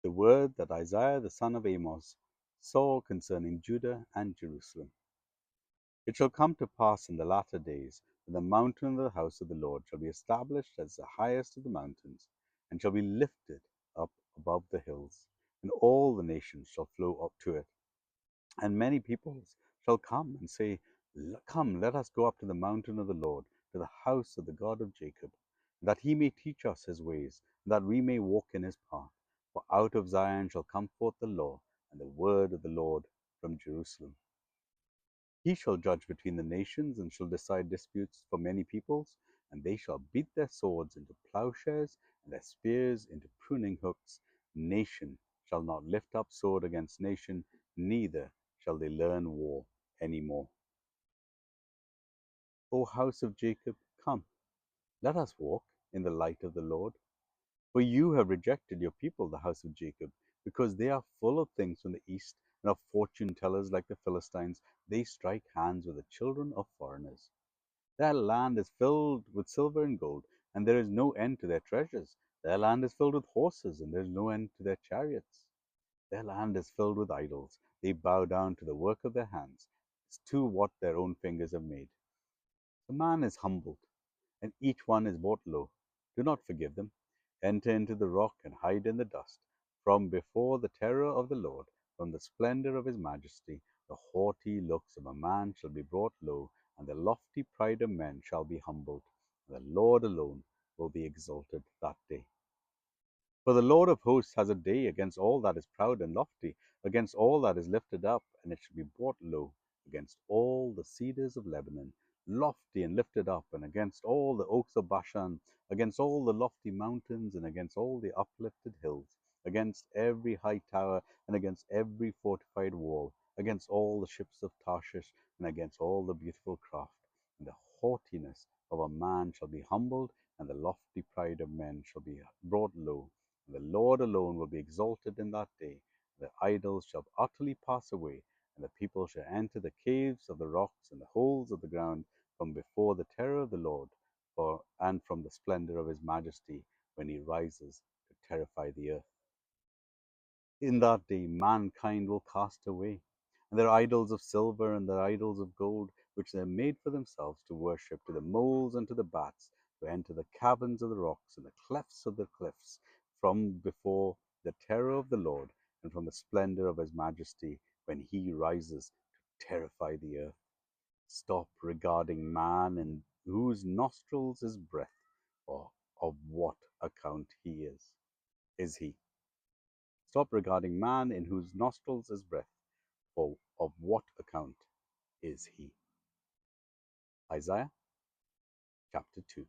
the word that Isaiah the son of Amos saw concerning Judah and Jerusalem. It shall come to pass in the latter days that the mountain of the house of the Lord shall be established as the highest of the mountains, and shall be lifted up above the hills, and all the nations shall flow up to it. And many peoples shall come and say, Come, let us go up to the mountain of the Lord, to the house of the God of Jacob, that he may teach us his ways, and that we may walk in his path. For out of Zion shall come forth the law, and the word of the Lord from Jerusalem. He shall judge between the nations, and shall decide disputes for many peoples, and they shall beat their swords into plowshares, and their spears into pruning hooks. Nation shall not lift up sword against nation, neither shall they learn war any more. O house of Jacob, come, let us walk in the light of the Lord. For you have rejected your people, the house of Jacob, because they are full of things from the east, and of fortune tellers like the Philistines. They strike hands with the children of foreigners. Their land is filled with silver and gold, and there is no end to their treasures. Their land is filled with horses, and there is no end to their chariots. Their land is filled with idols. They bow down to the work of their hands, to what their own fingers have made. The man is humbled, and each one is brought low. Do not forgive them. Enter into the rock and hide in the dust. From before the terror of the Lord, from the splendor of his majesty, the haughty looks of a man shall be brought low, and the lofty pride of men shall be humbled. And the Lord alone will be exalted that day. For the Lord of hosts has a day against all that is proud and lofty, against all that is lifted up, and it shall be brought low, against all the cedars of Lebanon, lofty and lifted up, and against all the oaks of Bashan, against all the lofty mountains, and against all the uplifted hills, against every high tower, and against every fortified wall, against all the ships of Tarshish, and against all the beautiful craft. And the haughtiness of a man shall be humbled, and the lofty pride of men shall be brought low. And the Lord alone will be exalted in that day. The idols shall utterly pass away, and the people shall enter the caves of the rocks and the holes of the ground from before the terror of the Lord, and from the splendor of his majesty, when he rises to terrify the earth. In that day mankind will cast away, and their idols of silver and their idols of gold, which they have made for themselves to worship, to the moles and to the bats, to enter the caverns of the rocks and the clefts of the cliffs, from before the terror of the Lord, and from the splendor of his majesty, when he rises to terrify the earth. Stop regarding man in whose nostrils is breath, or of what account is he. Stop regarding man in whose nostrils is breath, for of what account is he. Isaiah chapter 2.